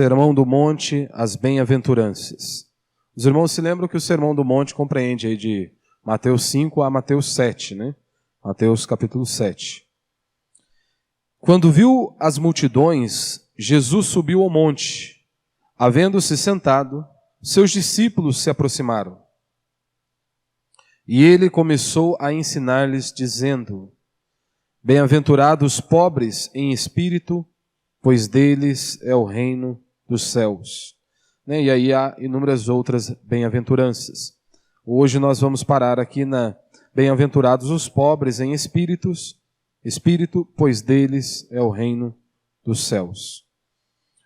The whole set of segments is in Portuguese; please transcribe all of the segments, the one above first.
Sermão do Monte, as bem-aventuranças. Os irmãos se lembram que o Sermão do Monte compreende aí de Mateus 5 a Mateus 7, né? Mateus capítulo 7. Quando viu as multidões, Jesus subiu ao monte. Havendo-se sentado, seus discípulos se aproximaram. E ele começou a ensinar-lhes, dizendo: Bem-aventurados os pobres em espírito, pois deles é o reino dos céus. E aí há inúmeras outras bem-aventuranças. Hoje nós vamos parar aqui na Bem-aventurados os pobres em espírito, pois deles é o reino dos céus.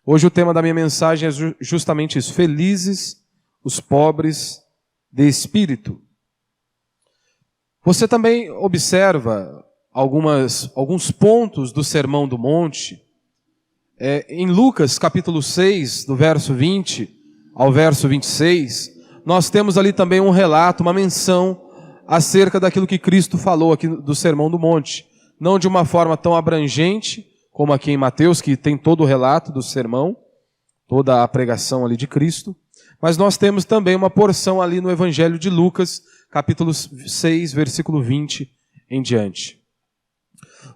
Hoje o tema da minha mensagem é justamente isso: felizes os pobres de espírito. Você também observa alguns pontos do Sermão do Monte. Em Lucas capítulo 6, do verso 20 ao verso 26, nós temos ali também um relato, uma menção acerca daquilo que Cristo falou aqui do Sermão do Monte. Não de uma forma tão abrangente como aqui em Mateus, que tem todo o relato do sermão, toda a pregação ali de Cristo, mas nós temos também uma porção ali no Evangelho de Lucas, capítulo 6, versículo 20 em diante.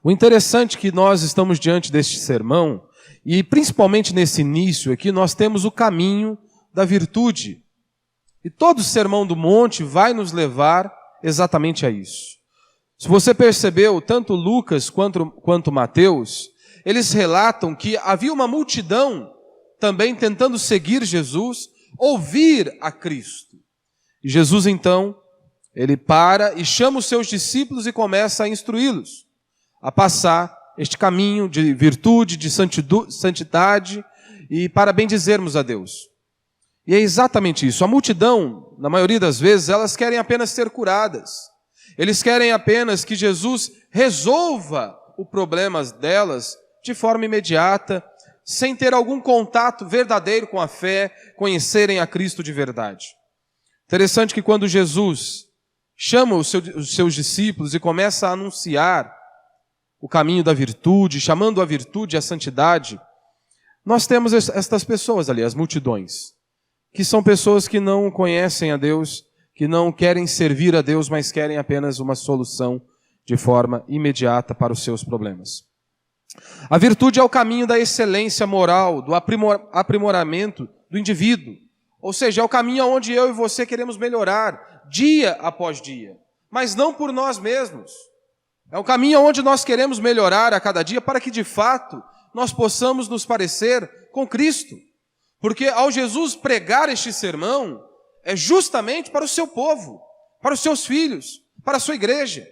O interessante é que nós estamos diante deste sermão, e principalmente nesse início aqui, nós temos o caminho da virtude. E todo o Sermão do Monte vai nos levar exatamente a isso. Se você percebeu, tanto Lucas quanto Mateus, eles relatam que havia uma multidão também tentando seguir Jesus, ouvir a Cristo. E Jesus então, ele para e chama os seus discípulos e começa a instruí-los a passar este caminho de virtude, de santidade e para bendizermos a Deus. E é exatamente isso. A multidão, na maioria das vezes, elas querem apenas ser curadas. Eles querem apenas que Jesus resolva o problema delas de forma imediata, sem ter algum contato verdadeiro com a fé, conhecerem a Cristo de verdade. Interessante que quando Jesus chama os seus discípulos e começa a anunciar o caminho da virtude, chamando a virtude e a santidade, nós temos estas pessoas ali, as multidões, que são pessoas que não conhecem a Deus, que não querem servir a Deus, mas querem apenas uma solução de forma imediata para os seus problemas. A virtude é o caminho da excelência moral, do aprimoramento do indivíduo. Ou seja, é o caminho onde eu e você queremos melhorar dia após dia, mas não por nós mesmos. É um caminho onde nós queremos melhorar a cada dia para que, de fato, nós possamos nos parecer com Cristo. Porque ao Jesus pregar este sermão, é justamente para o seu povo, para os seus filhos, para a sua igreja.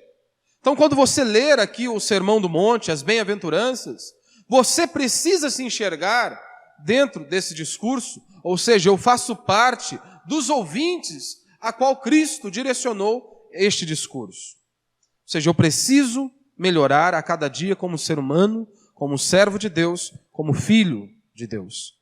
Então, quando você ler aqui o Sermão do Monte, as bem-aventuranças, você precisa se enxergar dentro desse discurso, ou seja, eu faço parte dos ouvintes a qual Cristo direcionou este discurso. Ou seja, eu preciso melhorar a cada dia como ser humano, como servo de Deus, como filho de Deus.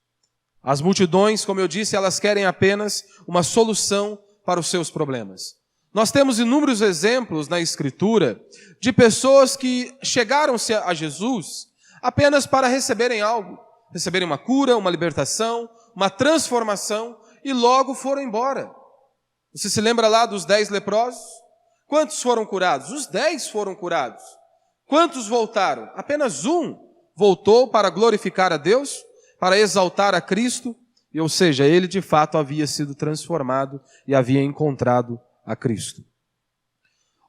As multidões, como eu disse, elas querem apenas uma solução para os seus problemas. Nós temos inúmeros exemplos na Escritura de pessoas que chegaram-se a Jesus apenas para receberem algo, receberem uma cura, uma libertação, uma transformação e logo foram embora. Você se lembra lá dos 10 leprosos? Quantos foram curados? Os 10 foram curados. Quantos voltaram? Apenas um voltou para glorificar a Deus, para exaltar a Cristo, ou seja, ele de fato havia sido transformado e havia encontrado a Cristo.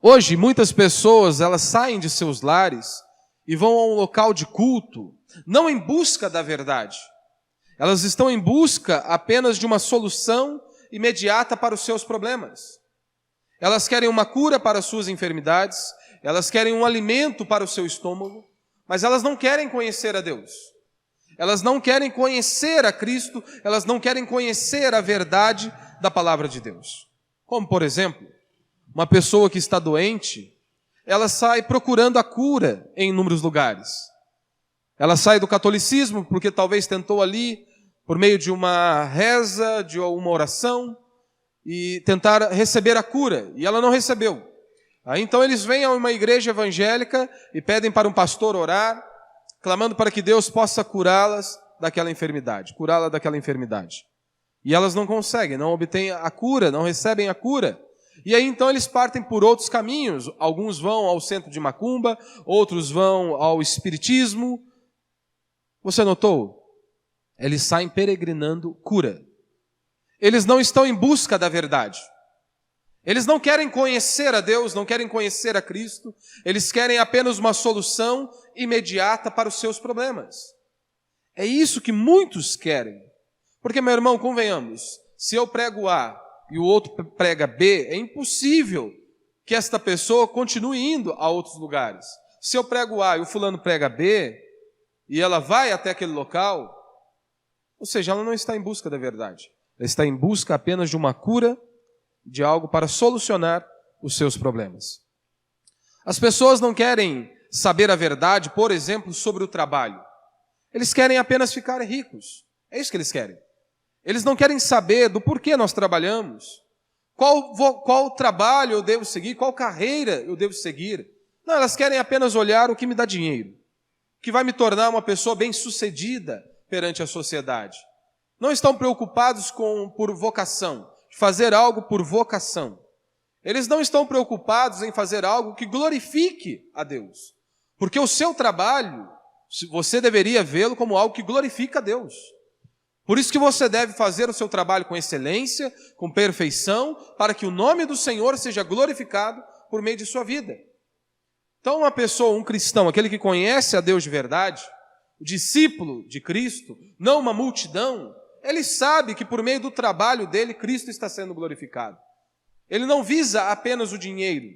Hoje, muitas pessoas, elas saem de seus lares e vão a um local de culto, não em busca da verdade. Elas estão em busca apenas de uma solução imediata para os seus problemas. Elas querem uma cura para as suas enfermidades, elas querem um alimento para o seu estômago, mas elas não querem conhecer a Deus. Elas não querem conhecer a Cristo, elas não querem conhecer a verdade da palavra de Deus. Como, por exemplo, uma pessoa que está doente, ela sai procurando a cura em inúmeros lugares. Ela sai do catolicismo porque talvez tentou ali, por meio de uma reza, de uma oração, e tentar receber a cura, e ela não recebeu. Aí então eles vêm a uma igreja evangélica e pedem para um pastor orar, clamando para que Deus possa curá-las, daquela enfermidade, curá-la daquela enfermidade. E elas não conseguem, não obtêm a cura, não recebem a cura. E aí então eles partem por outros caminhos. Alguns vão ao centro de macumba, outros vão ao espiritismo. Você notou? Eles saem peregrinando cura. Eles não estão em busca da verdade. Eles não querem conhecer a Deus, não querem conhecer a Cristo. Eles querem apenas uma solução imediata para os seus problemas. É isso que muitos querem. Porque, meu irmão, convenhamos, se eu prego A e o outro prega B, é impossível que esta pessoa continue indo a outros lugares. Se eu prego A e o fulano prega B, e ela vai até aquele local, ou seja, ela não está em busca da verdade. Ela está em busca apenas de uma cura, de algo para solucionar os seus problemas. As pessoas não querem saber a verdade, por exemplo, sobre o trabalho. Eles querem apenas ficar ricos. É isso que eles querem. Eles não querem saber do porquê nós trabalhamos, qual trabalho eu devo seguir, qual carreira eu devo seguir. Não, elas querem apenas olhar o que me dá dinheiro, o que vai me tornar uma pessoa bem-sucedida perante a sociedade. Não estão preocupados por vocação, fazer algo por vocação. Eles não estão preocupados em fazer algo que glorifique a Deus. Porque o seu trabalho, você deveria vê-lo como algo que glorifica a Deus. Por isso que você deve fazer o seu trabalho com excelência, com perfeição, para que o nome do Senhor seja glorificado por meio de sua vida. Então uma pessoa, um cristão, aquele que conhece a Deus de verdade, o discípulo de Cristo, não uma multidão, ele sabe que por meio do trabalho dele, Cristo está sendo glorificado. Ele não visa apenas o dinheiro.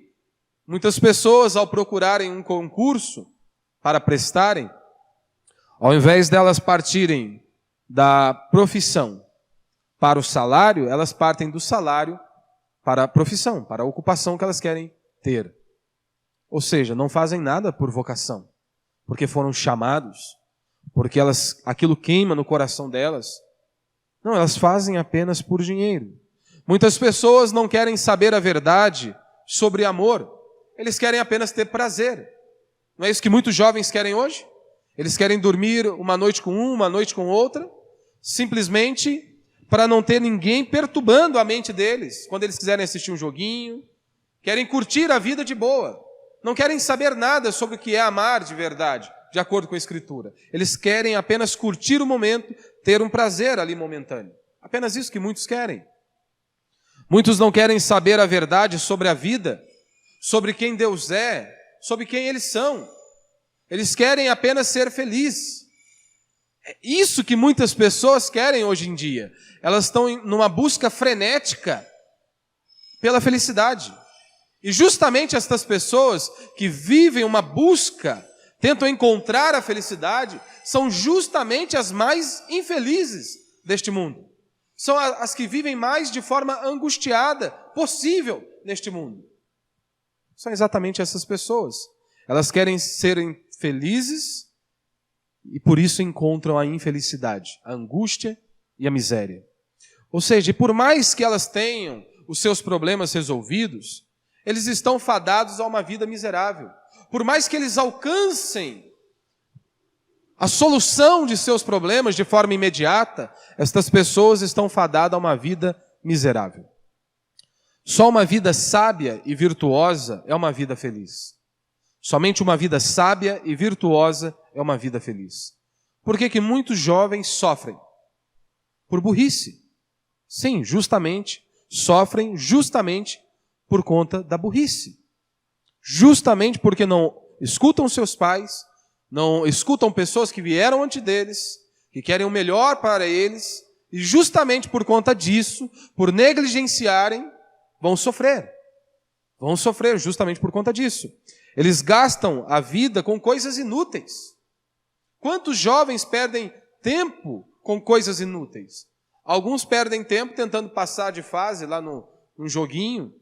Muitas pessoas, ao procurarem um concurso para prestarem, ao invés delas partirem da profissão para o salário, elas partem do salário para a profissão, para a ocupação que elas querem ter. Ou seja, não fazem nada por vocação, porque foram chamados, porque aquilo queima no coração delas. Não, elas fazem apenas por dinheiro. Muitas pessoas não querem saber a verdade sobre amor, eles querem apenas ter prazer. Não é isso que muitos jovens querem hoje? Eles querem dormir uma noite com um, uma noite com outra, simplesmente para não ter ninguém perturbando a mente deles, quando eles quiserem assistir um joguinho, querem curtir a vida de boa, não querem saber nada sobre o que é amar de verdade, de acordo com a Escritura. Eles querem apenas curtir o momento, ter um prazer ali momentâneo. Apenas isso que muitos querem. Muitos não querem saber a verdade sobre a vida, sobre quem Deus é, sobre quem eles são. Eles querem apenas ser felizes. É isso que muitas pessoas querem hoje em dia. Elas estão numa busca frenética pela felicidade. E justamente estas pessoas que vivem uma busca, tentam encontrar a felicidade, são justamente as mais infelizes deste mundo. São as que vivem mais de forma angustiada possível neste mundo. São exatamente essas pessoas. Elas querem serem felizes e por isso encontram a infelicidade, a angústia e a miséria. Ou seja, por mais que elas tenham os seus problemas resolvidos, eles estão fadados a uma vida miserável. Por mais que eles alcancem a solução de seus problemas de forma imediata, estas pessoas estão fadadas a uma vida miserável. Só uma vida sábia e virtuosa é uma vida feliz. Somente uma vida sábia e virtuosa é uma vida feliz. Por que muitos jovens sofrem? Por burrice. Sim, justamente, sofrem justamente por conta da burrice. Justamente porque não escutam seus pais, não escutam pessoas que vieram antes deles, que querem o melhor para eles, e justamente por conta disso, por negligenciarem, vão sofrer. Vão sofrer justamente por conta disso. Eles gastam a vida com coisas inúteis. Quantos jovens perdem tempo com coisas inúteis? Alguns perdem tempo tentando passar de fase lá num joguinho.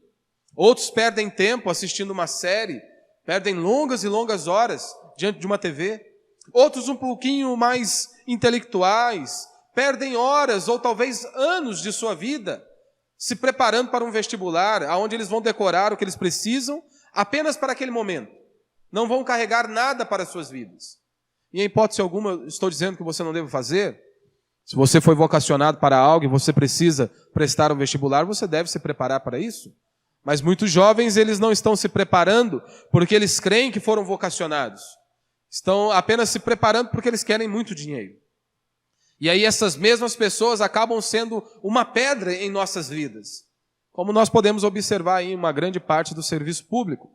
Outros perdem tempo assistindo uma série. Perdem longas e longas horas diante de uma TV. Outros um pouquinho mais intelectuais. Perdem horas ou talvez anos de sua vida se preparando para um vestibular, onde eles vão decorar o que eles precisam apenas para aquele momento. Não vão carregar nada para as suas vidas. E em hipótese alguma, estou dizendo que você não deve fazer. Se você foi vocacionado para algo e você precisa prestar um vestibular, você deve se preparar para isso. Mas muitos jovens, eles não estão se preparando porque eles creem que foram vocacionados. Estão apenas se preparando porque eles querem muito dinheiro. E aí essas mesmas pessoas acabam sendo uma pedra em nossas vidas. Como nós podemos observar em uma grande parte do serviço público.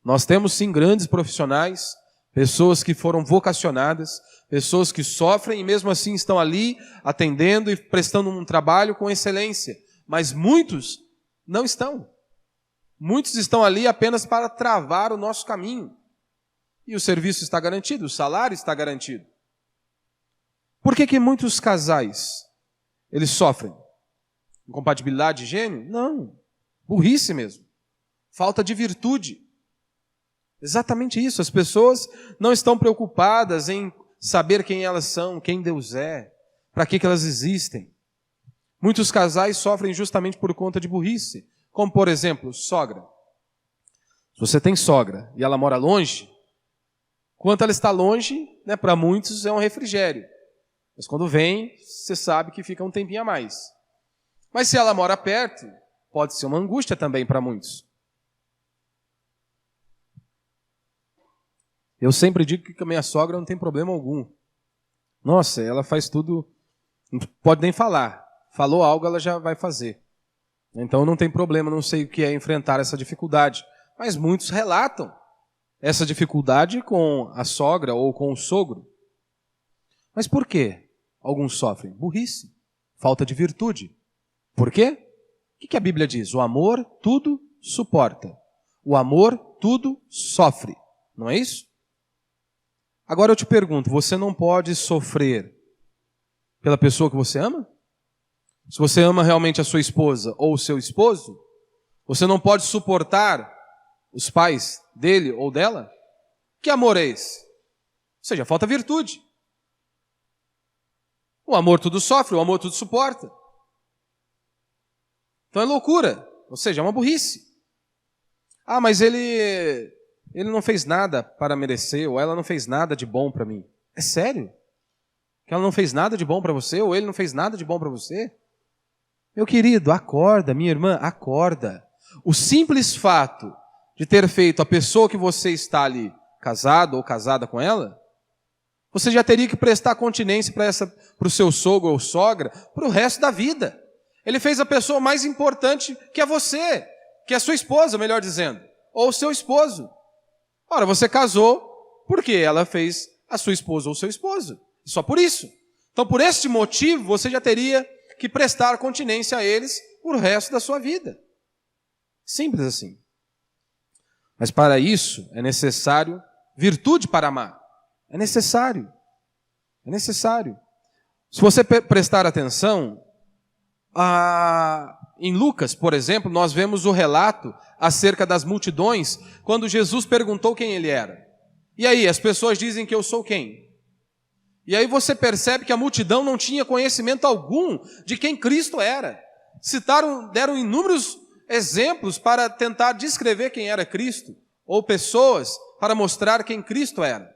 Nós temos sim grandes profissionais, pessoas que foram vocacionadas, pessoas que sofrem e mesmo assim estão ali atendendo e prestando um trabalho com excelência. Mas muitos não estão. Muitos estão ali apenas para travar o nosso caminho. E o serviço está garantido, o salário está garantido. Por que muitos casais, eles sofrem? Incompatibilidade de gênio? Não. Burrice mesmo. Falta de virtude. Exatamente isso. As pessoas não estão preocupadas em saber quem elas são, quem Deus é, para que elas existem. Muitos casais sofrem justamente por conta de burrice. Como, por exemplo, sogra. Se você tem sogra e ela mora longe, quanto ela está longe, né, para muitos é um refrigério. Mas quando vem, você sabe que fica um tempinho a mais. Mas se ela mora perto, pode ser uma angústia também para muitos. Eu sempre digo que a minha sogra não tem problema algum. Nossa, ela faz tudo, não pode nem falar. Falou algo, ela já vai fazer. Então não tem problema, não sei o que é enfrentar essa dificuldade. Mas muitos relatam essa dificuldade com a sogra ou com o sogro. Mas por quê? Alguns sofrem burrice, falta de virtude. Por quê? O que a Bíblia diz? O amor tudo suporta. O amor tudo sofre. Não é isso? Agora eu te pergunto, você não pode sofrer pela pessoa que você ama? Se você ama realmente a sua esposa ou o seu esposo, você não pode suportar os pais dele ou dela? Que amor é esse? Ou seja, falta virtude. O amor tudo sofre, o amor tudo suporta. Então é loucura, ou seja, é uma burrice. Ah, mas ele não fez nada para merecer, ou ela não fez nada de bom para mim. É sério? Que ela não fez nada de bom para você, ou ele não fez nada de bom para você? Meu querido, acorda, minha irmã, acorda. O simples fato de ter feito a pessoa que você está ali casado ou casada com ela, você já teria que prestar continência para o seu sogro ou sogra para o resto da vida. Ele fez a pessoa mais importante que é você, que é a sua esposa, melhor dizendo, ou o seu esposo. Ora, você casou porque ela fez a sua esposa ou o seu esposo. Só por isso. Então, por este motivo, você já teria que prestar continência a eles por resto da sua vida. Simples assim. Mas para isso é necessário virtude para amar. É necessário. É necessário. Se você prestar atenção, em Lucas, por exemplo, nós vemos o relato acerca das multidões, quando Jesus perguntou quem ele era. E aí, as pessoas dizem que eu sou quem? E aí você percebe que a multidão não tinha conhecimento algum de quem Cristo era. Deram inúmeros exemplos para tentar descrever quem era Cristo, ou pessoas para mostrar quem Cristo era.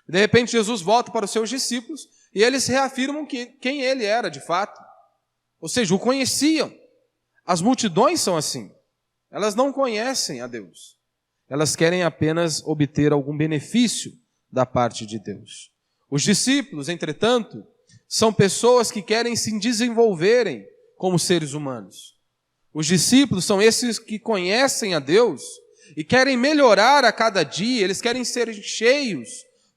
De repente Jesus volta para os seus discípulos e eles reafirmam quem ele era de fato. Ou seja, o conheciam. As multidões são assim. Elas não conhecem a Deus. Elas querem apenas obter algum benefício da parte de Deus. Os discípulos, entretanto, são pessoas que querem se desenvolverem como seres humanos. Os discípulos são esses que conhecem a Deus e querem melhorar a cada dia, eles querem ser cheios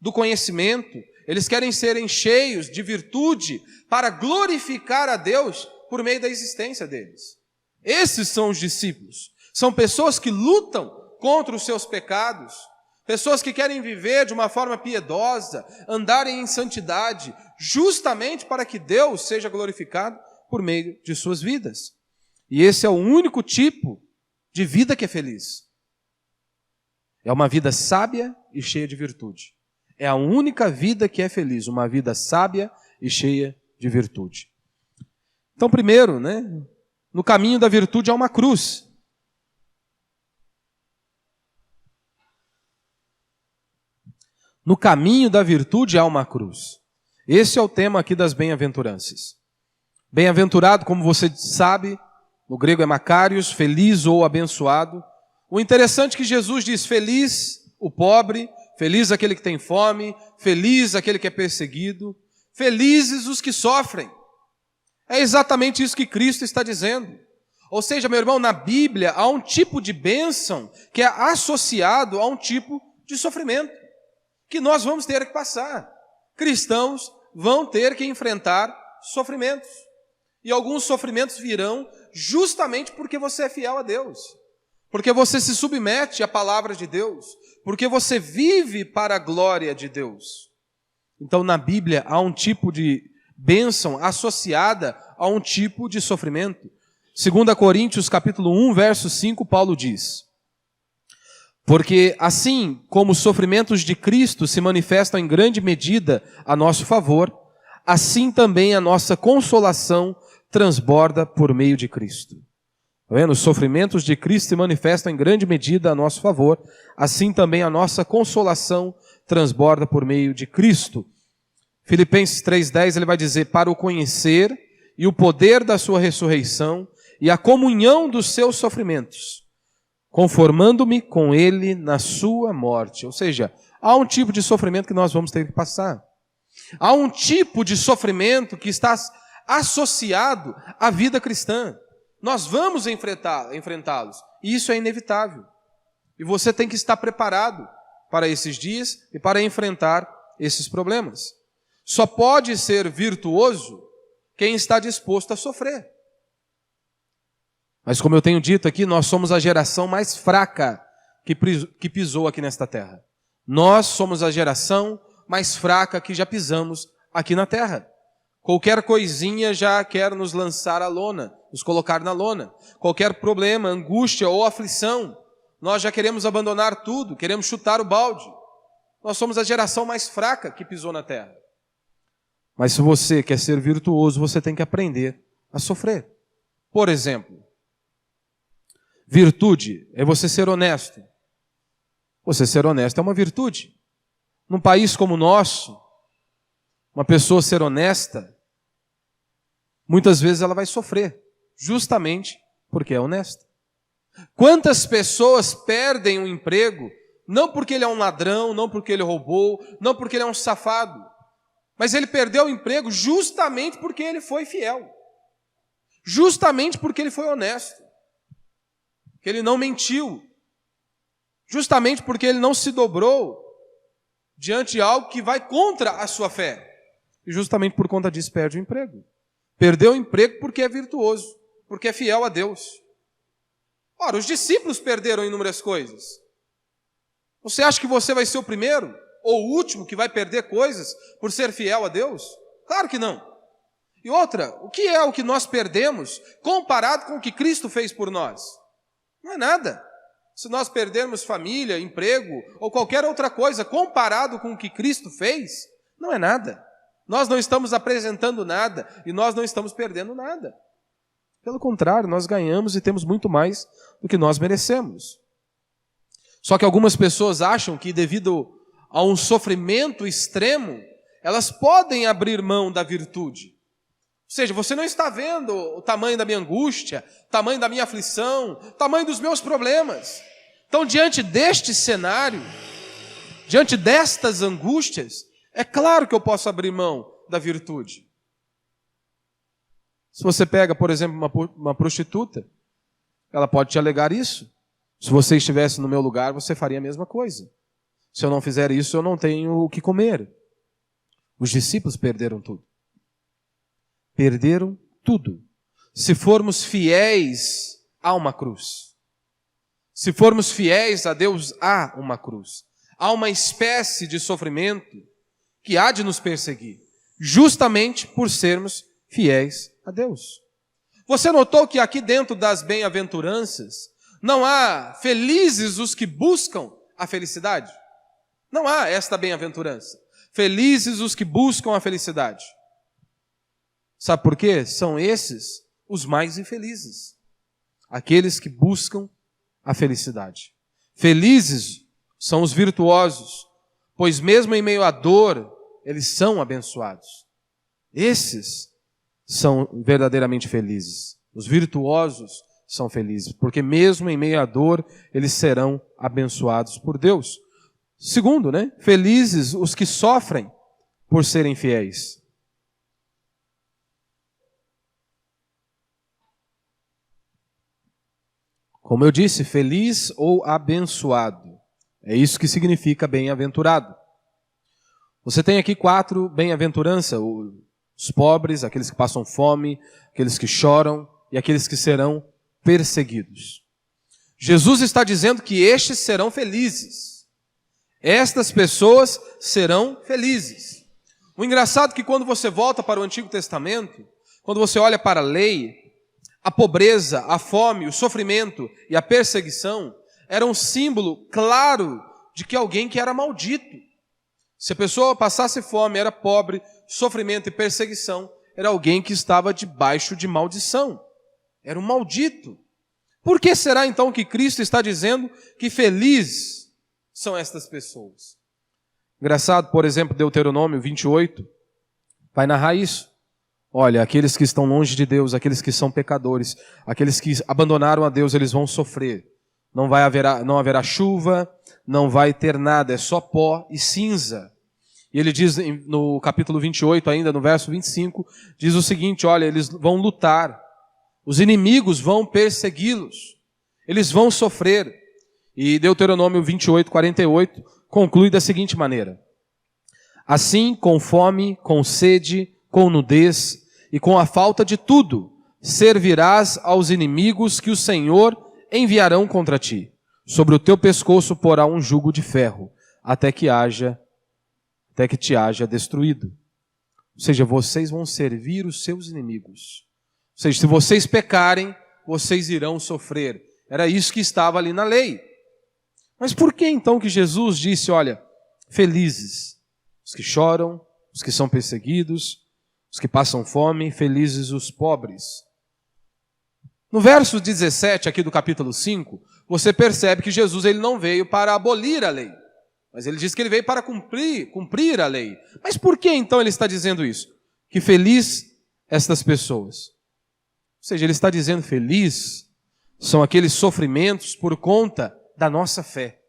do conhecimento, eles querem serem cheios de virtude para glorificar a Deus por meio da existência deles. Esses são os discípulos. São pessoas que lutam contra os seus pecados, pessoas que querem viver de uma forma piedosa, andarem em santidade, justamente para que Deus seja glorificado por meio de suas vidas. E esse é o único tipo de vida que é feliz. É uma vida sábia e cheia de virtude. É a única vida que é feliz, uma vida sábia e cheia de virtude. Então, primeiro, no caminho da virtude há uma cruz. No caminho da virtude há uma cruz. Esse é o tema aqui das bem-aventuranças. Bem-aventurado, como você sabe, no grego é makarios, feliz ou abençoado. O interessante é que Jesus diz: feliz o pobre, feliz aquele que tem fome, feliz aquele que é perseguido, felizes os que sofrem. É exatamente isso que Cristo está dizendo. Ou seja, meu irmão, na Bíblia há um tipo de bênção que é associado a um tipo de sofrimento que nós vamos ter que passar. Cristãos vão ter que enfrentar sofrimentos. E alguns sofrimentos virão justamente porque você é fiel a Deus, porque você se submete à palavra de Deus, porque você vive para a glória de Deus. Então, na Bíblia há um tipo de bênção associada a um tipo de sofrimento. 2 Coríntios capítulo 1, verso 5, Paulo diz: porque assim como os sofrimentos de Cristo se manifestam em grande medida a nosso favor, assim também a nossa consolação transborda por meio de Cristo. Está vendo? Os sofrimentos de Cristo se manifestam em grande medida a nosso favor, assim também a nossa consolação transborda por meio de Cristo. Filipenses 3,10 ele vai dizer: para o conhecer e o poder da sua ressurreição e a comunhão dos seus sofrimentos, conformando-me com ele na sua morte. Ou seja, há um tipo de sofrimento que nós vamos ter que passar. Há um tipo de sofrimento que está associado à vida cristã. Nós vamos enfrentá-los. E isso é inevitável. E você tem que estar preparado para esses dias e para enfrentar esses problemas. Só pode ser virtuoso quem está disposto a sofrer. Mas como eu tenho dito aqui, nós somos a geração mais fraca que pisou aqui nesta terra. Nós somos a geração mais fraca que já pisamos aqui na terra. Qualquer coisinha já quer nos lançar à lona, nos colocar na lona. Qualquer problema, angústia ou aflição, nós já queremos abandonar tudo, queremos chutar o balde. Nós somos a geração mais fraca que pisou na terra. Mas se você quer ser virtuoso, você tem que aprender a sofrer. Por exemplo, virtude é você ser honesto. Você ser honesto é uma virtude. Num país como o nosso, uma pessoa ser honesta, muitas vezes ela vai sofrer, justamente porque é honesta. Quantas pessoas perdem um emprego, não porque ele é um ladrão, não porque ele roubou, não porque ele é um safado, mas ele perdeu o emprego justamente porque ele foi fiel, justamente porque ele foi honesto, que ele não mentiu, justamente porque ele não se dobrou diante de algo que vai contra a sua fé. E justamente por conta disso perde o emprego. Perdeu o emprego porque é virtuoso, porque é fiel a Deus. Ora, os discípulos perderam inúmeras coisas. Você acha que você vai ser o primeiro ou o último que vai perder coisas por ser fiel a Deus? Claro que não. E outra, o que é o que nós perdemos comparado com o que Cristo fez por nós? Não é nada. Se nós perdermos família, emprego ou qualquer outra coisa comparado com o que Cristo fez, não é nada. Nós não estamos apresentando nada e nós não estamos perdendo nada. Pelo contrário, nós ganhamos e temos muito mais do que nós merecemos. Só que algumas pessoas acham que devido a um sofrimento extremo, elas podem abrir mão da virtude. Ou seja, você não está vendo o tamanho da minha angústia, o tamanho da minha aflição, o tamanho dos meus problemas. Então, diante deste cenário, diante destas angústias, é claro que eu posso abrir mão da virtude. Se você pega, por exemplo, uma prostituta, ela pode te alegar isso. Se você estivesse no meu lugar, você faria a mesma coisa. Se eu não fizer isso, eu não tenho o que comer. Os discípulos perderam tudo. Perderam tudo. Se formos fiéis, há uma cruz. Se formos fiéis a Deus, há uma cruz. Há uma espécie de sofrimento que há de nos perseguir, justamente por sermos fiéis a Deus. Você notou que aqui dentro das bem-aventuranças, não há felizes os que buscam a felicidade? Não há esta bem-aventurança. Felizes os que buscam a felicidade. Sabe por quê? São esses os mais infelizes. Aqueles que buscam a felicidade. Felizes são os virtuosos, pois mesmo em meio à dor, eles são abençoados. Esses são verdadeiramente felizes. Os virtuosos são felizes, porque mesmo em meio à dor, eles serão abençoados por Deus. Segundo, felizes os que sofrem por serem fiéis. Como eu disse, feliz ou abençoado. É isso que significa bem-aventurado. Você tem aqui 4 bem-aventuranças: os pobres, aqueles que passam fome, aqueles que choram e aqueles que serão perseguidos. Jesus está dizendo que estes serão felizes. Estas pessoas serão felizes. O engraçado é que quando você volta para o Antigo Testamento, quando você olha para a lei, a pobreza, a fome, o sofrimento e a perseguição era um símbolo claro de que alguém que era maldito. Se a pessoa passasse fome, era pobre, sofrimento e perseguição, era alguém que estava debaixo de maldição. Era um maldito. Por que será então que Cristo está dizendo que felizes são estas pessoas? Engraçado, por exemplo, Deuteronômio 28 vai narrar isso. Olha, aqueles que estão longe de Deus, aqueles que são pecadores, aqueles que abandonaram a Deus, eles vão sofrer. Não haverá chuva, não vai ter nada, é só pó e cinza. E ele diz no capítulo 28, ainda no verso 25, diz o seguinte: olha, eles vão lutar, os inimigos vão persegui-los, eles vão sofrer. E Deuteronômio 28, 48 conclui da seguinte maneira: assim, com fome, com sede, com nudez e com a falta de tudo, servirás aos inimigos que o Senhor enviarão contra ti. Sobre o teu pescoço porá um jugo de ferro, até que te haja destruído. Ou seja, vocês vão servir os seus inimigos. Ou seja, se vocês pecarem, vocês irão sofrer. Era isso que estava ali na lei. Mas por que então que Jesus disse, olha, felizes os que choram, os que são perseguidos, os que passam fome, felizes os pobres? No verso 17 aqui do capítulo 5, você percebe que Jesus ele não veio para abolir a lei, mas ele diz que ele veio para cumprir a lei. Mas por que então ele está dizendo isso? Que feliz estas pessoas. Ou seja, ele está dizendo feliz são aqueles sofrimentos por conta da nossa fé.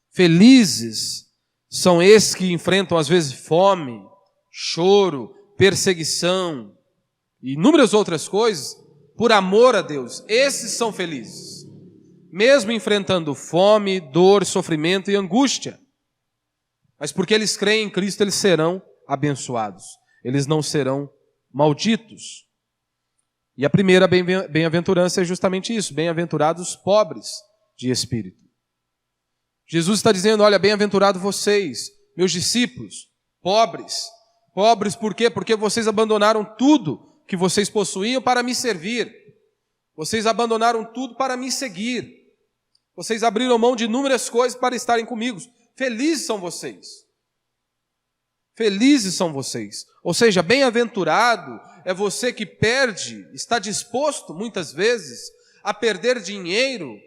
Felizes são esses que enfrentam às vezes fome, choro, perseguição e inúmeras outras coisas por amor a Deus. Esses são felizes, mesmo enfrentando fome, dor, sofrimento e angústia. Mas porque eles creem em Cristo, eles serão abençoados. Eles não serão malditos. E a primeira bem-aventurança é justamente isso: bem-aventurados os pobres de espírito. Jesus está dizendo, olha, bem-aventurado vocês, meus discípulos, pobres. Pobres por quê? Porque vocês abandonaram tudo que vocês possuíam para me servir. Vocês abandonaram tudo para me seguir. Vocês abriram mão de inúmeras coisas para estarem comigo. Felizes são vocês. Felizes são vocês. Ou seja, bem-aventurado é você que perde, está disposto muitas vezes a perder dinheiro,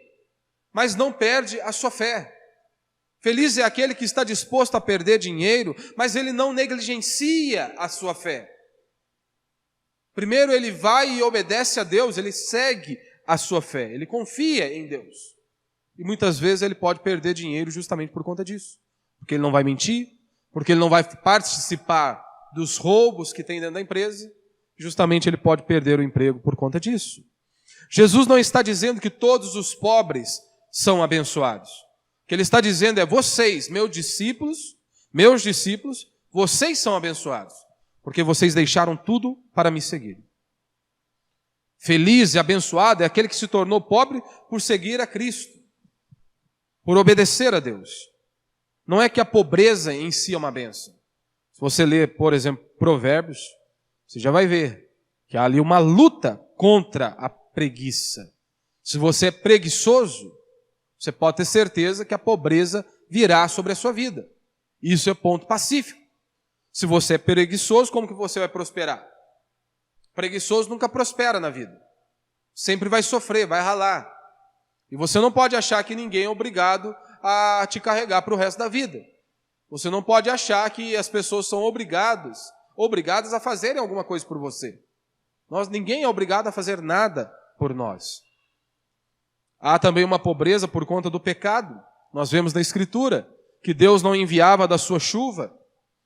mas não perde a sua fé. Feliz é aquele que está disposto a perder dinheiro, mas ele não negligencia a sua fé. Primeiro ele vai e obedece a Deus, ele segue a sua fé, ele confia em Deus. E muitas vezes ele pode perder dinheiro justamente por conta disso. Porque ele não vai mentir, porque ele não vai participar dos roubos que tem dentro da empresa, justamente ele pode perder o emprego por conta disso. Jesus não está dizendo que todos os pobres são abençoados. O que ele está dizendo é, vocês, meus discípulos, vocês são abençoados, porque vocês deixaram tudo para me seguir. Feliz e abençoado é aquele que se tornou pobre por seguir a Cristo, por obedecer a Deus. Não é que a pobreza em si é uma bênção. Se você ler, por exemplo, Provérbios, você já vai ver que há ali uma luta contra a preguiça. Se você é preguiçoso, você pode ter certeza que a pobreza virá sobre a sua vida. Isso é ponto pacífico. Se você é preguiçoso, como que você vai prosperar? Preguiçoso nunca prospera na vida. Sempre vai sofrer, vai ralar. E você não pode achar que ninguém é obrigado a te carregar para o resto da vida. Você não pode achar que as pessoas são obrigadas a fazerem alguma coisa por você. Ninguém é obrigado a fazer nada por nós. Há também uma pobreza por conta do pecado. Nós vemos na Escritura que Deus não enviava da sua chuva,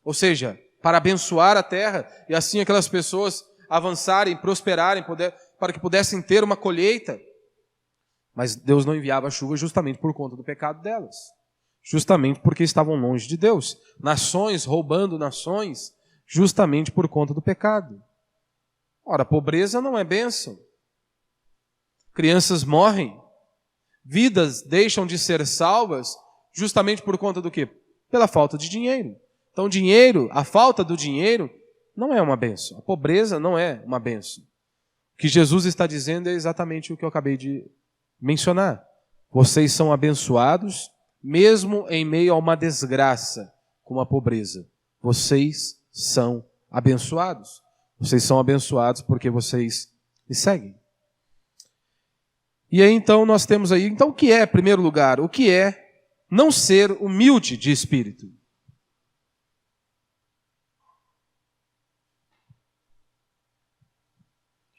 ou seja, para abençoar a terra, e assim aquelas pessoas avançarem, prosperarem, para que pudessem ter uma colheita. Mas Deus não enviava a chuva justamente por conta do pecado delas. Justamente porque estavam longe de Deus. Nações roubando nações, justamente por conta do pecado. Ora, pobreza não é bênção. Crianças morrem. Vidas deixam de ser salvas justamente por conta do quê? Pela falta de dinheiro. Então, a falta do dinheiro não é uma bênção. A pobreza não é uma bênção. O que Jesus está dizendo é exatamente o que eu acabei de mencionar. Vocês são abençoados mesmo em meio a uma desgraça como a pobreza. Vocês são abençoados. Vocês são abençoados porque vocês me seguem. E aí então nós temos aí, então o que é, em primeiro lugar, o que é não ser humilde de espírito?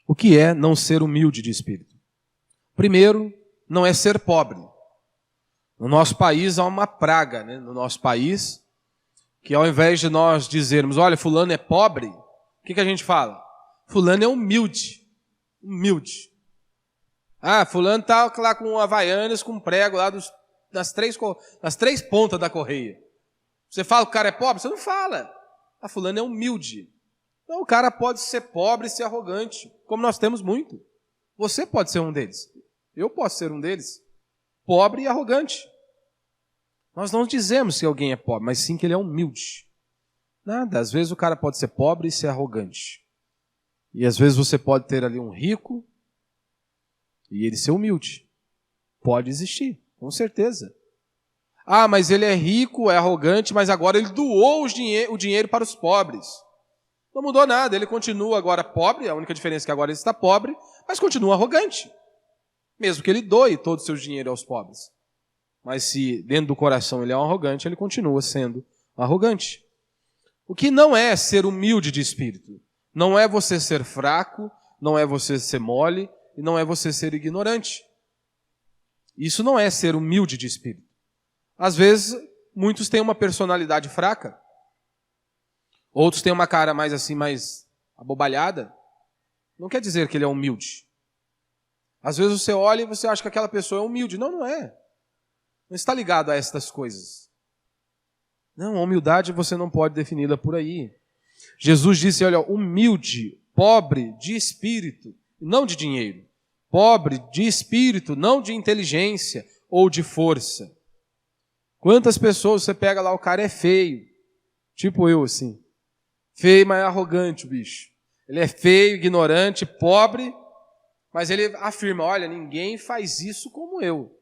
O que é não ser humilde de espírito? Primeiro, não é ser pobre. No nosso país há uma praga, né? No nosso país, que ao invés de nós dizermos, olha, fulano é pobre, o que a gente fala? Fulano é humilde. Humilde. Ah, fulano está lá com Havaianas, com prego lá nas três pontas da correia. Você fala que o cara é pobre? Você não fala. Ah, fulano é humilde. Então o cara pode ser pobre e ser arrogante, como nós temos muito. Você pode ser um deles. Eu posso ser um deles. Pobre e arrogante. Nós não dizemos que alguém é pobre, mas sim que ele é humilde. Nada, às vezes o cara pode ser pobre e ser arrogante. E às vezes você pode ter ali um rico e ele ser humilde. Pode existir, com certeza. Ah, mas ele é rico, é arrogante, mas agora ele doou o dinheiro para os pobres. Não mudou nada, ele continua agora pobre, a única diferença é que agora ele está pobre, mas continua arrogante. Mesmo que ele doe todo o seu dinheiro aos pobres. Mas se dentro do coração ele é um arrogante, ele continua sendo arrogante. O que não é ser humilde de espírito? Não é você ser fraco, não é você ser mole, e não é você ser ignorante. Isso não é ser humilde de espírito. Às vezes, muitos têm uma personalidade fraca. Outros têm uma cara mais abobalhada. Não quer dizer que ele é humilde. Às vezes você olha e você acha que aquela pessoa é humilde. Não, não é. Não está ligado a estas coisas. Não, a humildade você não pode defini-la por aí. Jesus disse, olha, humilde, pobre de espírito, não de dinheiro. Pobre de espírito, não de inteligência ou de força. Quantas pessoas você pega lá, o cara é feio. Tipo eu, assim. Feio, mas é arrogante o bicho. Ele é feio, ignorante, pobre, mas ele afirma, olha, ninguém faz isso como eu.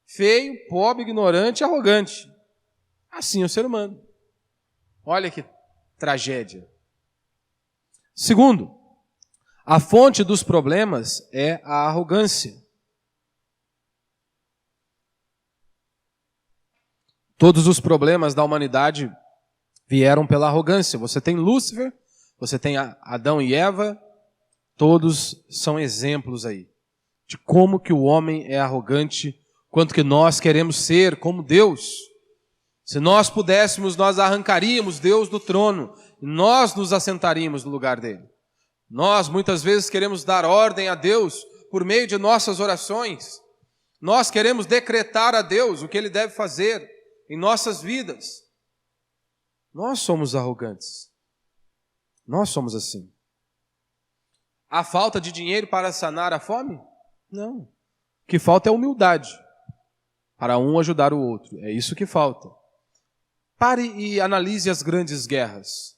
Feio, pobre, ignorante e arrogante. Assim é o ser humano. Olha que tragédia. Segundo, a fonte dos problemas é a arrogância. Todos os problemas da humanidade vieram pela arrogância. Você tem Lúcifer, você tem Adão e Eva, todos são exemplos aí de como que o homem é arrogante, quanto que nós queremos ser como Deus. Se nós pudéssemos, nós arrancaríamos Deus do trono e nós nos assentaríamos no lugar dele. Nós muitas vezes queremos dar ordem a Deus por meio de nossas orações. Nós queremos decretar a Deus o que ele deve fazer em nossas vidas. Nós somos arrogantes. Nós somos assim. Há falta de dinheiro para sanar a fome? Não. O que falta é humildade. Para um ajudar o outro. É isso que falta. Pare e analise as grandes guerras.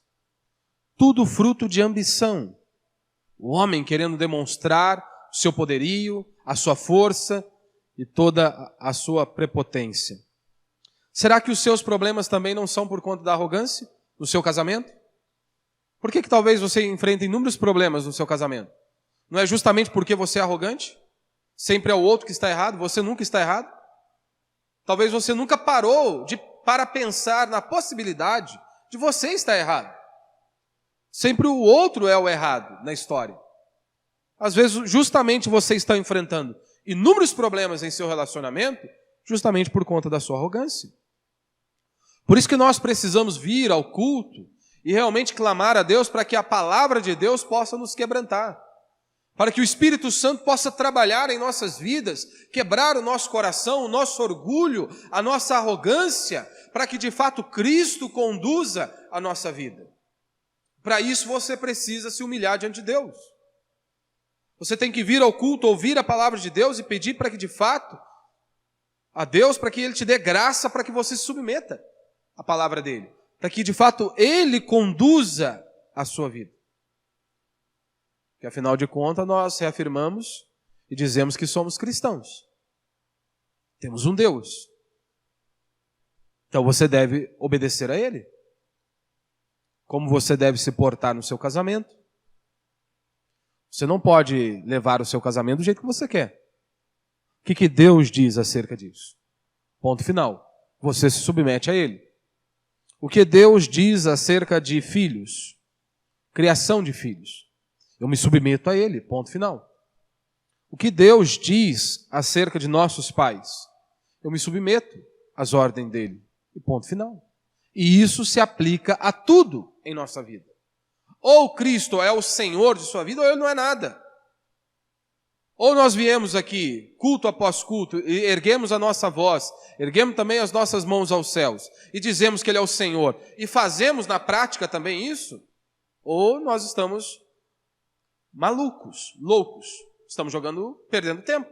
Tudo fruto de ambição. O homem querendo demonstrar o seu poderio, a sua força e toda a sua prepotência. Será que os seus problemas também não são por conta da arrogância no seu casamento? Por que talvez você enfrente inúmeros problemas no seu casamento? Não é justamente porque você é arrogante? Sempre é o outro que está errado, você nunca está errado? Talvez você nunca parou para pensar na possibilidade de você estar errado. Sempre o outro é o errado na história. Às vezes, justamente você está enfrentando inúmeros problemas em seu relacionamento, justamente por conta da sua arrogância. Por isso que nós precisamos vir ao culto e realmente clamar a Deus para que a palavra de Deus possa nos quebrantar. Para que o Espírito Santo possa trabalhar em nossas vidas, quebrar o nosso coração, o nosso orgulho, a nossa arrogância, para que de fato Cristo conduza a nossa vida. Para isso você precisa se humilhar diante de Deus. Você tem que vir ao culto, ouvir a palavra de Deus e pedir para que de fato, a Deus, para que Ele te dê graça para que você se submeta à palavra dEle. Para que de fato Ele conduza a sua vida. Que afinal de contas nós reafirmamos e dizemos que somos cristãos. Temos um Deus. Então você deve obedecer a Ele. Como você deve se portar no seu casamento. Você não pode levar o seu casamento do jeito que você quer. O que Deus diz acerca disso? Ponto final. Você se submete a Ele. O que Deus diz acerca de filhos? Criação de filhos. Eu me submeto a Ele, ponto final. O que Deus diz acerca de nossos pais? Eu me submeto às ordens dEle, e ponto final. E isso se aplica a tudo em nossa vida. Ou Cristo é o Senhor de sua vida, ou Ele não é nada. Ou nós viemos aqui, culto após culto, e erguemos a nossa voz, erguemos também as nossas mãos aos céus, e dizemos que Ele é o Senhor, e fazemos na prática também isso, ou nós estamos malucos, loucos. Estamos perdendo tempo.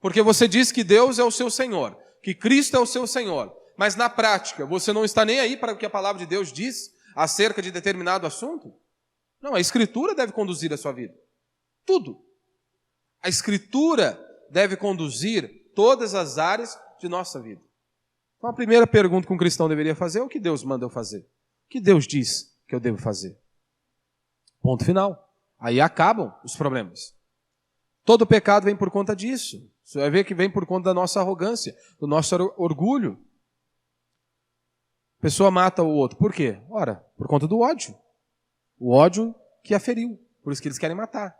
Porque você diz que Deus é o seu Senhor, que Cristo é o seu Senhor, mas na prática você não está nem aí para o que a palavra de Deus diz acerca de determinado assunto? Não, a Escritura deve conduzir a sua vida. Tudo. A Escritura deve conduzir todas as áreas de nossa vida. Então a primeira pergunta que um cristão deveria fazer é o que Deus manda eu fazer? O que Deus diz que eu devo fazer? Ponto final. Aí acabam os problemas. Todo pecado vem por conta disso. Você vai ver que vem por conta da nossa arrogância, do nosso orgulho. A pessoa mata o outro. Por quê? Ora, por conta do ódio. O ódio que a feriu. Por isso que eles querem matar.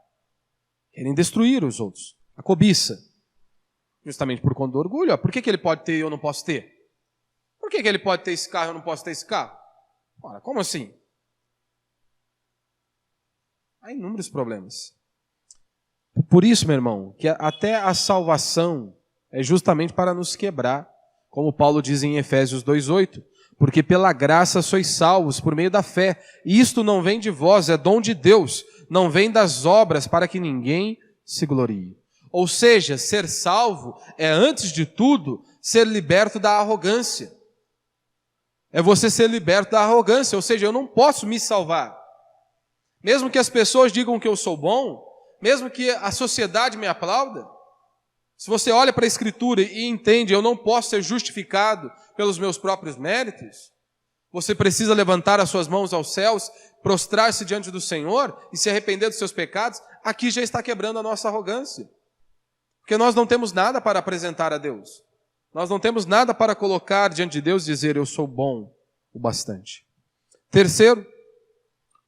Querem destruir os outros. A cobiça. Justamente por conta do orgulho. Por que ele pode ter e eu não posso ter? Por que ele pode ter esse carro e eu não posso ter esse carro? Ora, como assim? Há inúmeros problemas. Por isso, meu irmão, que até a salvação é justamente para nos quebrar, como Paulo diz em Efésios 2:8, porque pela graça sois salvos por meio da fé, e isto não vem de vós, é dom de Deus, não vem das obras para que ninguém se glorie. Ou seja, ser salvo é, antes de tudo, ser liberto da arrogância. É você ser liberto da arrogância, ou seja, eu não posso me salvar. Mesmo que as pessoas digam que eu sou bom, mesmo que a sociedade me aplauda, se você olha para a Escritura e entende, eu não posso ser justificado pelos meus próprios méritos, você precisa levantar as suas mãos aos céus, prostrar-se diante do Senhor e se arrepender dos seus pecados, aqui já está quebrando a nossa arrogância. Porque nós não temos nada para apresentar a Deus. Nós não temos nada para colocar diante de Deus e dizer, eu sou bom o bastante. Terceiro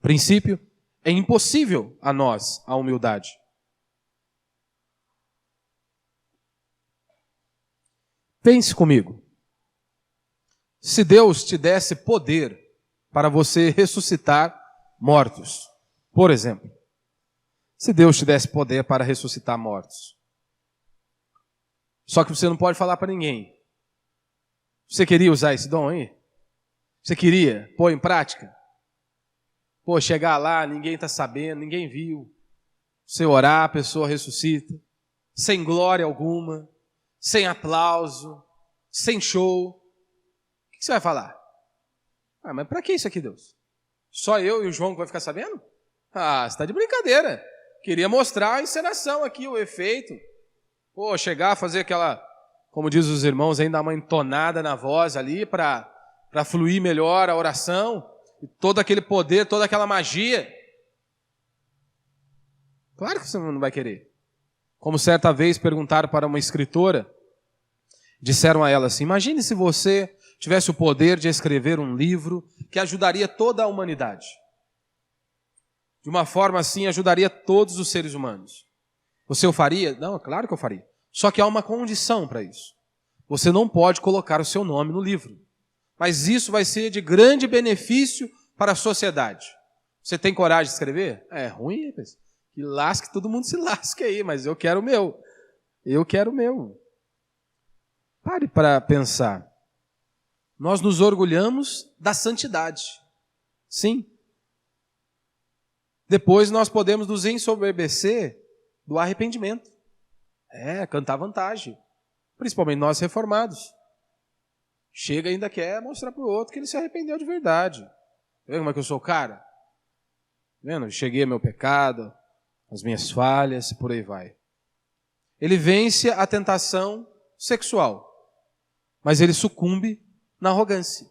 princípio, é impossível a nós a humildade. Pense comigo. Se Deus te desse poder para você ressuscitar mortos, por exemplo, se Deus te desse poder para ressuscitar mortos, só que você não pode falar para ninguém. Você queria usar esse dom aí? Você queria pôr em prática? Pô, chegar lá, ninguém está sabendo, ninguém viu. Você orar, a pessoa ressuscita, sem glória alguma, sem aplauso, sem show. O que você vai falar? Ah, mas para que isso aqui, Deus? Só eu e o João que vai ficar sabendo? Ah, você está de brincadeira. Queria mostrar a encenação aqui, o efeito. Pô, chegar, fazer aquela, como diz os irmãos, ainda dar uma entonada na voz ali para fluir melhor a oração. E todo aquele poder, toda aquela magia. Claro que você não vai querer. Como certa vez perguntaram para uma escritora, disseram a ela assim, imagine se você tivesse o poder de escrever um livro que ajudaria toda a humanidade. De uma forma assim, ajudaria todos os seres humanos. Você o faria? Não, é claro que eu faria. Só que há uma condição para isso. Você não pode colocar o seu nome no livro. Mas isso vai ser de grande benefício para a sociedade. Você tem coragem de escrever? É ruim, que lasque, todo mundo se lasque aí, mas eu quero o meu. Eu quero o meu. Pare para pensar. Nós nos orgulhamos da santidade. Sim. Depois nós podemos nos ensoberbecer do arrependimento. Cantar vantagem. Principalmente nós reformados. Chega e ainda quer mostrar para o outro que ele se arrependeu de verdade. Vê como é que eu sou o cara? Vendo? Cheguei ao meu pecado, as minhas falhas, e por aí vai. Ele vence a tentação sexual, mas ele sucumbe na arrogância.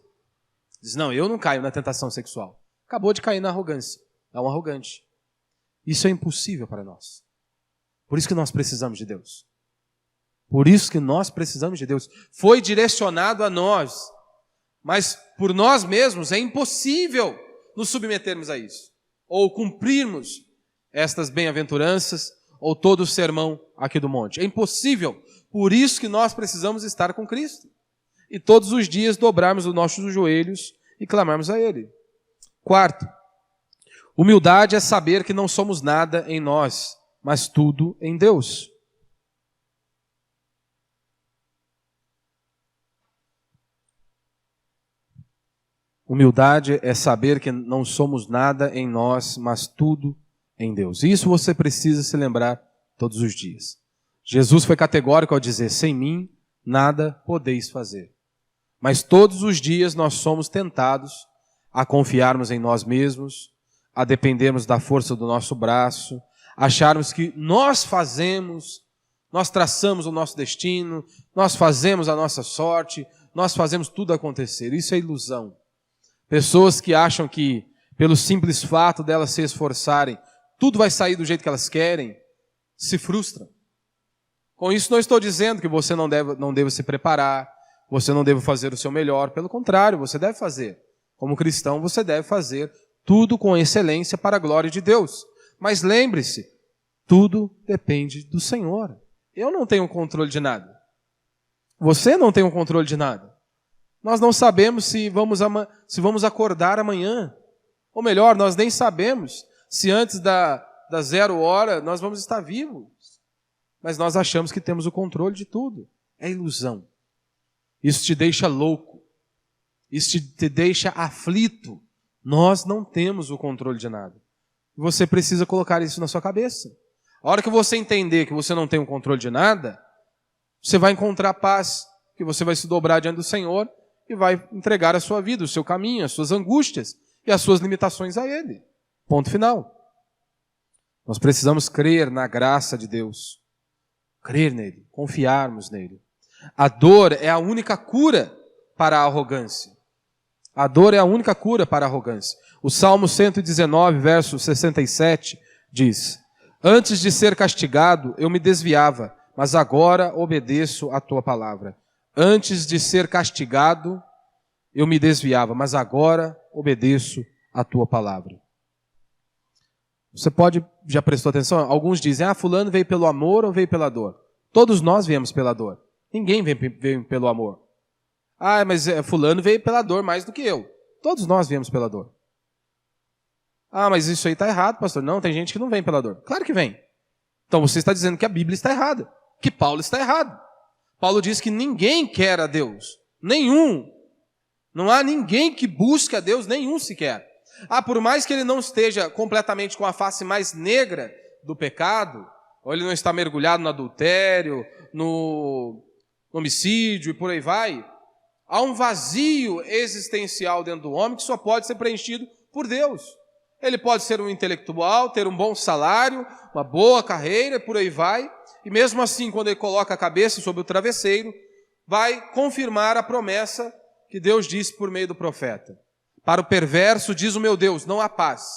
Diz, não, eu não caio na tentação sexual. Acabou de cair na arrogância. É um arrogante. Isso é impossível para nós. Por isso que nós precisamos de Deus. Por isso que nós precisamos de Deus. Foi direcionado a nós. Mas por nós mesmos é impossível nos submetermos a isso. Ou cumprirmos estas bem-aventuranças, ou todo o sermão aqui do monte. É impossível. Por isso que nós precisamos estar com Cristo. E todos os dias dobrarmos os nossos joelhos e clamarmos a Ele. Quarto, humildade é saber que não somos nada em nós, mas tudo em Deus. Humildade é saber que não somos nada em nós, mas tudo em Deus. Isso você precisa se lembrar todos os dias. Jesus foi categórico ao dizer, sem mim nada podeis fazer. Mas todos os dias nós somos tentados a confiarmos em nós mesmos, a dependermos da força do nosso braço, acharmos que nós fazemos, nós traçamos o nosso destino, nós fazemos a nossa sorte, nós fazemos tudo acontecer. Isso é ilusão. Pessoas que acham que, pelo simples fato delas se esforçarem, tudo vai sair do jeito que elas querem, se frustram. Com isso não estou dizendo que você não deve se preparar, você não deve fazer o seu melhor. Pelo contrário, você deve fazer. Como cristão, você deve fazer tudo com excelência para a glória de Deus. Mas lembre-se, tudo depende do Senhor. Eu não tenho controle de nada. Você não tem o controle de nada. Nós não sabemos se vamos acordar amanhã. Ou melhor, nós nem sabemos se antes da 0 hora nós vamos estar vivos. Mas nós achamos que temos o controle de tudo. É ilusão. Isso te deixa louco. Isso te deixa aflito. Nós não temos o controle de nada. Você precisa colocar isso na sua cabeça. A hora que você entender que você não tem o controle de nada, você vai encontrar paz, que você vai se dobrar diante do Senhor e vai entregar a sua vida, o seu caminho, as suas angústias e as suas limitações a Ele. Ponto final. Nós precisamos crer na graça de Deus. Crer nele, confiarmos nele. A dor é a única cura para a arrogância. A dor é a única cura para a arrogância. O Salmo 119, verso 67, diz: antes de ser castigado, eu me desviava, mas agora obedeço a tua palavra. Antes de ser castigado, eu me desviava, mas agora obedeço a tua palavra. Você já prestou atenção? Alguns dizem, fulano veio pelo amor ou veio pela dor? Todos nós viemos pela dor. Ninguém veio pelo amor. Mas fulano veio pela dor mais do que eu. Todos nós viemos pela dor. Mas isso aí está errado, pastor. Não, tem gente que não vem pela dor. Claro que vem. Então você está dizendo que a Bíblia está errada, que Paulo está errado. Paulo diz que ninguém quer a Deus. Nenhum. Não há ninguém que busque a Deus, nenhum sequer. Por mais que ele não esteja completamente com a face mais negra do pecado, ou ele não está mergulhado no adultério, no homicídio e por aí vai, há um vazio existencial dentro do homem que só pode ser preenchido por Deus. Ele pode ser um intelectual, ter um bom salário, uma boa carreira, por aí vai, e mesmo assim, quando ele coloca a cabeça sobre o travesseiro, vai confirmar a promessa que Deus disse por meio do profeta. Para o perverso, diz o meu Deus, não há paz.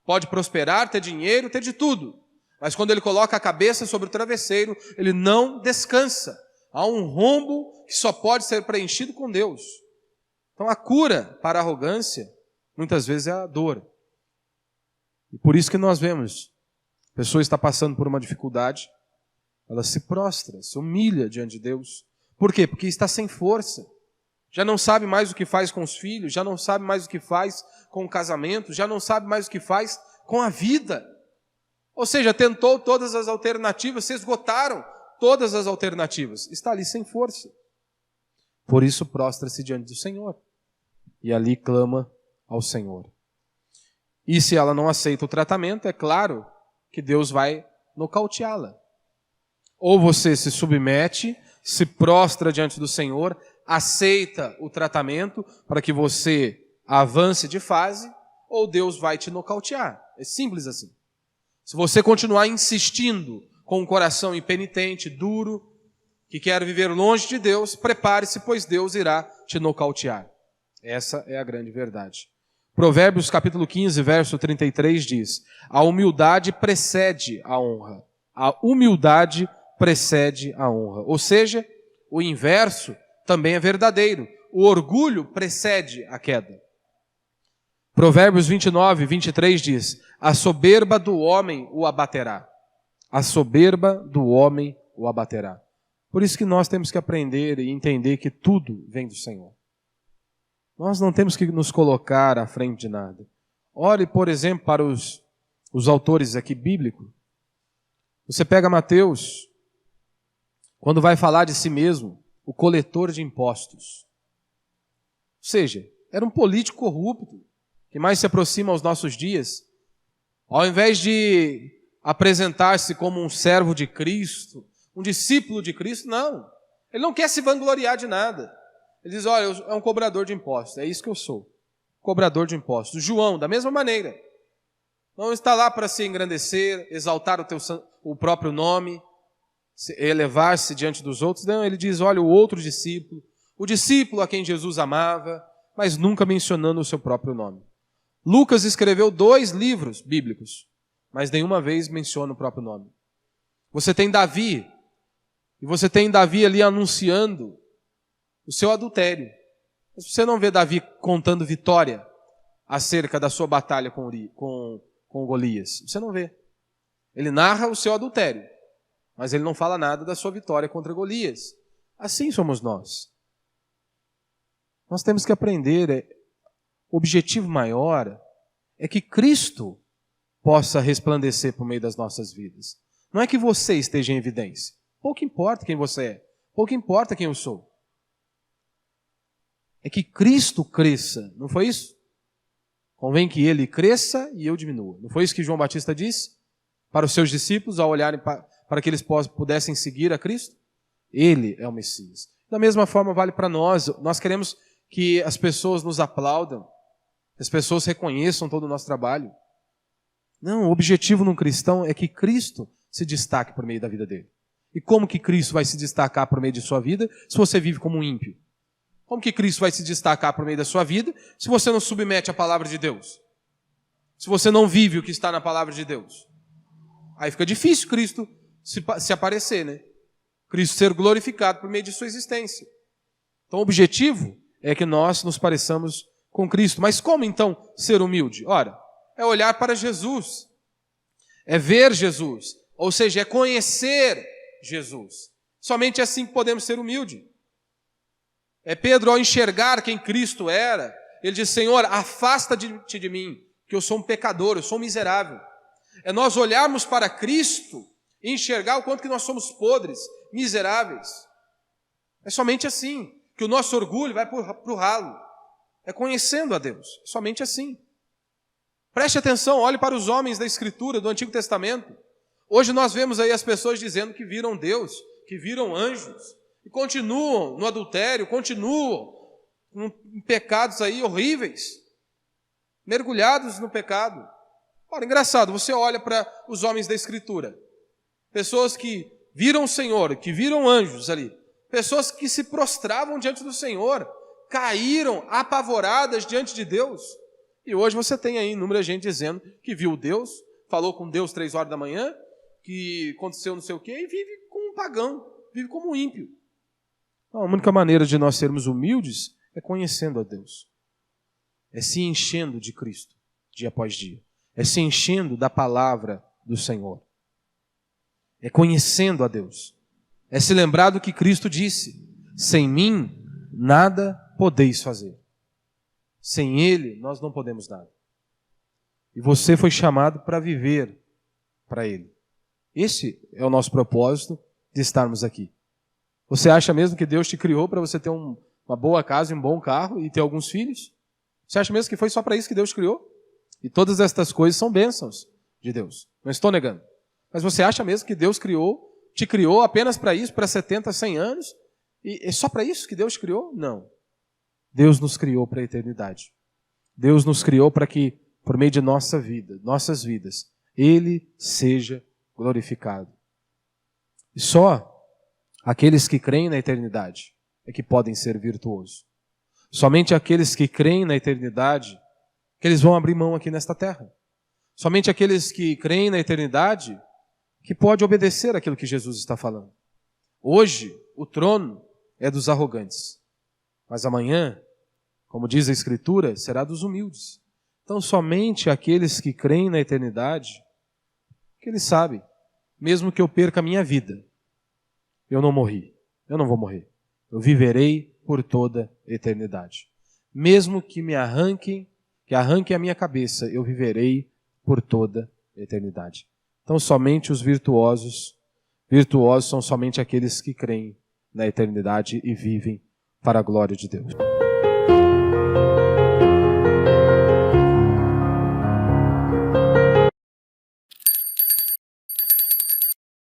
Pode prosperar, ter dinheiro, ter de tudo. Mas quando ele coloca a cabeça sobre o travesseiro, ele não descansa. Há um rombo que só pode ser preenchido com Deus. Então a cura para a arrogância, muitas vezes, é a dor. E por isso que nós vemos, a pessoa está passando por uma dificuldade, ela se prostra, se humilha diante de Deus. Por quê? Porque está sem força. Já não sabe mais o que faz com os filhos, já não sabe mais o que faz com o casamento, já não sabe mais o que faz com a vida. Ou seja, tentou todas as alternativas, se esgotaram todas as alternativas. Está ali sem força. Por isso prostra-se diante do Senhor. E ali clama ao Senhor. E se ela não aceita o tratamento, é claro que Deus vai nocauteá-la. Ou você se submete, se prostra diante do Senhor, aceita o tratamento para que você avance de fase, ou Deus vai te nocautear. É simples assim. Se você continuar insistindo com um coração impenitente, duro, que quer viver longe de Deus, prepare-se, pois Deus irá te nocautear. Essa é a grande verdade. Provérbios capítulo 15, verso 33 diz: a humildade precede a honra. A humildade precede a honra. Ou seja, o inverso também é verdadeiro. O orgulho precede a queda. Provérbios 29, 23 diz: a soberba do homem o abaterá. A soberba do homem o abaterá. Por isso que nós temos que aprender e entender que tudo vem do Senhor. Nós não temos que nos colocar à frente de nada. Olhe, por exemplo, para os autores aqui bíblicos. Você pega Mateus, quando vai falar de si mesmo, o coletor de impostos. Ou seja, era um político corrupto, que mais se aproxima aos nossos dias. Ao invés de apresentar-se como um servo de Cristo, um discípulo de Cristo, não. Ele não quer se vangloriar de nada. Ele diz, olha, é um cobrador de impostos, é isso que eu sou. Cobrador de impostos. João, da mesma maneira. Não está lá para se engrandecer, exaltar o próprio nome, elevar-se diante dos outros. Não, ele diz, olha, o outro discípulo, o discípulo a quem Jesus amava, mas nunca mencionando o seu próprio nome. Lucas escreveu 2 livros bíblicos, mas nenhuma vez menciona o próprio nome. Você tem Davi, e você tem Davi ali anunciando o seu adultério. Mas você não vê Davi contando vitória acerca da sua batalha com Golias. Você não vê. Ele narra o seu adultério, mas ele não fala nada da sua vitória contra Golias. Assim somos nós. Nós temos que aprender, o objetivo maior é que Cristo possa resplandecer por meio das nossas vidas. Não é que você esteja em evidência. Pouco importa quem você é. Pouco importa quem eu sou. É que Cristo cresça. Não foi isso? Convém que Ele cresça e eu diminua. Não foi isso que João Batista disse para os seus discípulos ao olharem para que eles pudessem seguir a Cristo? Ele é o Messias. Da mesma forma vale para nós. Nós queremos que as pessoas nos aplaudam, que as pessoas reconheçam todo o nosso trabalho. Não, o objetivo num cristão é que Cristo se destaque por meio da vida dele. E como que Cristo vai se destacar por meio de sua vida se você vive como um ímpio? Como que Cristo vai se destacar por meio da sua vida se você não submete à palavra de Deus? Se você não vive o que está na palavra de Deus? Aí fica difícil Cristo se aparecer, né? Cristo ser glorificado por meio de sua existência. Então o objetivo é que nós nos pareçamos com Cristo. Mas como então ser humilde? Ora, é olhar para Jesus. É ver Jesus. Ou seja, é conhecer Jesus. Somente assim que podemos ser humildes. É Pedro, ao enxergar quem Cristo era, ele diz, Senhor, afasta-te de mim, que eu sou um pecador, eu sou um miserável. É nós olharmos para Cristo e enxergar o quanto que nós somos podres, miseráveis. É somente assim que o nosso orgulho vai para o ralo. É conhecendo a Deus. É somente assim. Preste atenção, olhe para os homens da Escritura, do Antigo Testamento. Hoje nós vemos aí as pessoas dizendo que viram Deus, que viram anjos, e continuam no adultério, continuam em pecados aí horríveis, mergulhados no pecado. Ora, engraçado, você olha para os homens da Escritura, pessoas que viram o Senhor, que viram anjos ali, pessoas que se prostravam diante do Senhor, caíram apavoradas diante de Deus. E hoje você tem aí inúmera gente dizendo que viu Deus, falou com Deus 3 horas da manhã, que aconteceu não sei o quê, e vive como um pagão, vive como um ímpio. A única maneira de nós sermos humildes É conhecendo a Deus. É se enchendo de Cristo, dia após dia. É se enchendo da palavra do Senhor. É conhecendo a Deus. É se lembrar do que Cristo disse: sem mim, nada podeis fazer. Sem Ele, nós não podemos nada. E você foi chamado para viver para Ele. Esse é o nosso propósito de estarmos aqui. Você acha mesmo que Deus te criou para você ter uma boa casa e um bom carro e ter alguns filhos? Você acha mesmo que foi só para isso que Deus criou? E todas estas coisas são bênçãos de Deus. Não estou negando. Mas você acha mesmo que Deus te criou apenas para isso, para 70, 100 anos? E é só para isso que Deus te criou? Não. Deus nos criou para a eternidade. Deus nos criou para que, por meio de nossas vidas, Ele seja glorificado. E só aqueles que creem na eternidade é que podem ser virtuosos. Somente aqueles que creem na eternidade que eles vão abrir mão aqui nesta terra. Somente aqueles que creem na eternidade que pode obedecer aquilo que Jesus está falando. Hoje, o trono é dos arrogantes, mas amanhã, como diz a Escritura, será dos humildes. Então, somente aqueles que creem na eternidade, que eles sabem, mesmo que eu perca a minha vida, eu não morri, eu não vou morrer. Eu viverei por toda a eternidade. Mesmo que arranquem a minha cabeça, eu viverei por toda a eternidade. Então, somente os virtuosos são somente aqueles que creem na eternidade e vivem para a glória de Deus.